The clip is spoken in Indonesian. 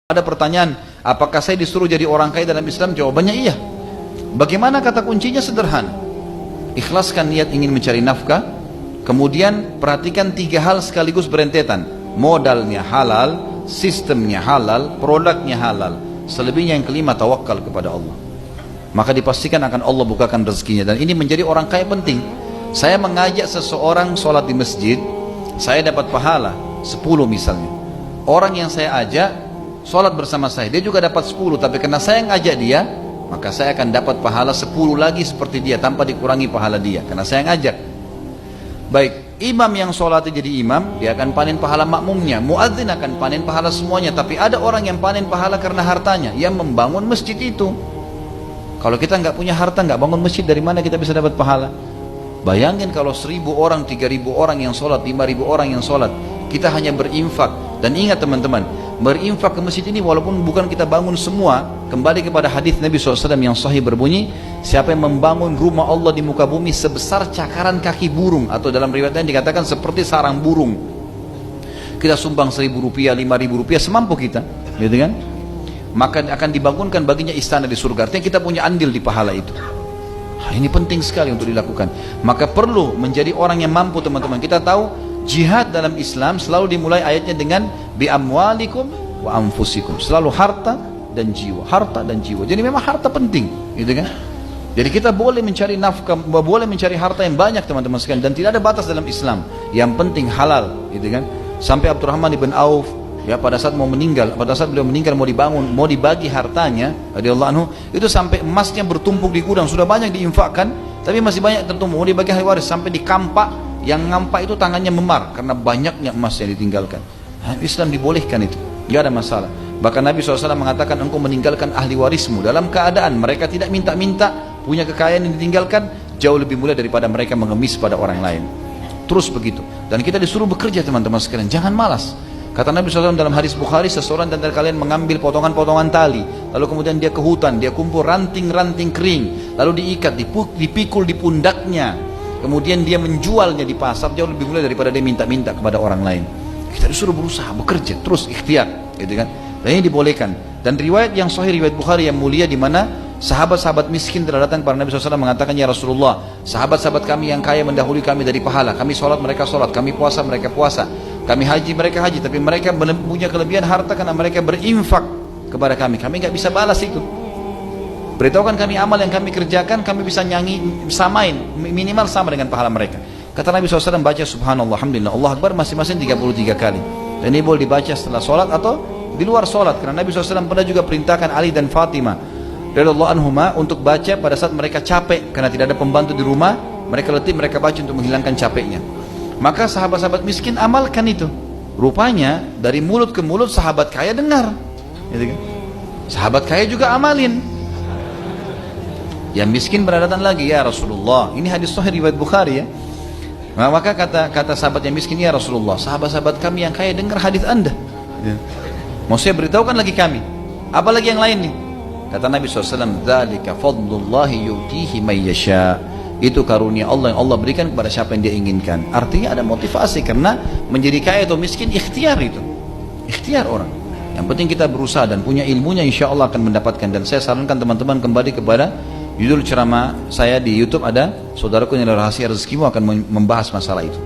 Ada pertanyaan, apakah saya disuruh jadi orang kaya dalam Islam? Jawabannya iya. Bagaimana? Kata kuncinya sederhana. Ikhlaskan niat ingin mencari nafkah, kemudian perhatikan 3 hal sekaligus berentetan. Modalnya halal, sistemnya halal, produknya halal. Selebihnya yang kelima, tawakal kepada Allah. Maka dipastikan akan Allah bukakan rezekinya. Dan ini menjadi orang kaya penting. Saya mengajak seseorang sholat di masjid, saya dapat pahala 10 misalnya. Orang yang saya ajak sholat bersama saya, dia juga dapat 10, tapi karena saya ngajak dia, maka saya akan dapat pahala 10 lagi seperti dia, tanpa dikurangi pahala dia, karena saya ngajak. Baik, imam yang sholat jadi imam, dia akan panen pahala makmumnya, muadzin akan panen pahala semuanya. Tapi ada orang yang panen pahala karena hartanya, yang membangun masjid itu. Kalau kita nggak punya harta, nggak bangun masjid, dari mana kita bisa dapat pahala? Bayangin kalau 1000 orang, 3000 orang yang sholat, 5000 orang yang sholat, kita hanya berinfak. Dan ingat teman-teman, berinfak ke masjid ini walaupun bukan kita bangun semua, kembali kepada hadis Nabi SAW yang sahih berbunyi, siapa yang membangun rumah Allah di muka bumi sebesar cakaran kaki burung, atau dalam riwayat lain dikatakan seperti sarang burung, kita sumbang 1000 rupiah, 5000 rupiah, semampu kita, gitu kan? Maka akan dibangunkan baginya istana di surga. Artinya kita punya andil di pahala itu. Ini penting sekali untuk dilakukan. Maka perlu menjadi orang yang mampu, teman-teman. Kita tahu jihad dalam Islam selalu dimulai ayatnya dengan bi amwalikum wa anfusikum. Selalu harta dan jiwa, harta dan jiwa. Jadi memang harta penting, gitu kan? Jadi kita boleh mencari nafkah, boleh mencari harta yang banyak, teman-teman sekalian, dan tidak ada batas dalam Islam. Yang penting halal, gitu kan? Sampai Abdurrahman ibn Auf, ya, pada saat mau meninggal, pada saat beliau meninggal mau dibangun, mau dibagi hartanya, radhiyallahu anhu, itu sampai emasnya bertumpuk di gudang, sudah banyak diinfakkan, tapi masih banyak tertumpuk, mau dibagi ahli waris, sampai di kampak, yang ngampak itu tangannya memar karena banyaknya emas yang ditinggalkan. Islam dibolehkan itu, nggak ada masalah. Bahkan Nabi SAW mengatakan, engkau meninggalkan ahli warismu dalam keadaan mereka tidak minta-minta, punya kekayaan yang ditinggalkan, jauh lebih mulia daripada mereka mengemis pada orang lain. Terus begitu. Dan kita disuruh bekerja, teman-teman sekalian, jangan malas. Kata Nabi SAW dalam hadis Bukhari, seseorang dari kalian mengambil potongan-potongan tali, lalu kemudian dia ke hutan, dia kumpul ranting-ranting kering, lalu diikat, dipikul di pundaknya, kemudian dia menjualnya di pasar, jauh lebih mulia daripada dia minta-minta kepada orang lain. Kita disuruh berusaha, bekerja, terus ikhtiar, gitu kan? Dan ini dibolehkan. Dan riwayat yang sahih, riwayat Bukhari yang mulia, di mana sahabat-sahabat miskin telah datang kepada Nabi SAW mengatakan, ya Rasulullah, sahabat-sahabat kami yang kaya mendahului kami dari pahala, kami sholat, mereka sholat, kami puasa, mereka puasa, kami haji, mereka haji, tapi mereka punya kelebihan harta karena mereka berinfak kepada kami nggak bisa balas itu. Beritahukan kami amal yang kami kerjakan, kami bisa nyanyi, samain, minimal sama dengan pahala mereka. Kata Nabi SAW, baca subhanallah, alhamdulillah, Allah Akbar masing-masing 33 kali. Dan ini boleh dibaca setelah sholat atau di luar sholat, karena Nabi SAW pernah juga perintahkan Ali dan Fatimah radhiyallahu anhuma untuk baca pada saat mereka capek, karena tidak ada pembantu di rumah, mereka letih, mereka baca untuk menghilangkan capeknya. Maka sahabat-sahabat miskin amalkan itu. Rupanya dari mulut ke mulut sahabat kaya dengar, gitu kan? Sahabat kaya juga amalin. Yang miskin berdatang lagi, ya Rasulullah, ini hadis sahih riwayat Bukhari ya. Maka kata sahabat yang miskin, ya Rasulullah, sahabat-sahabat kami yang kaya dengar hadis Anda. Mau saya beritahukan lagi kami, apalagi yang lain nih? Kata Nabi SAW, dzalika fadlullahi yu'tihi may yasha. Itu karunia Allah yang Allah berikan kepada siapa yang dia inginkan. Artinya ada motivasi, karena menjadi kaya atau miskin ikhtiar itu. Ikhtiar orang. Yang penting kita berusaha dan punya ilmunya, insya Allah akan mendapatkan. Dan saya sarankan teman-teman kembali kepada judul ceramah saya di YouTube, ada Saudaraku yang Rahasia Rezekimu, akan membahas masalah itu.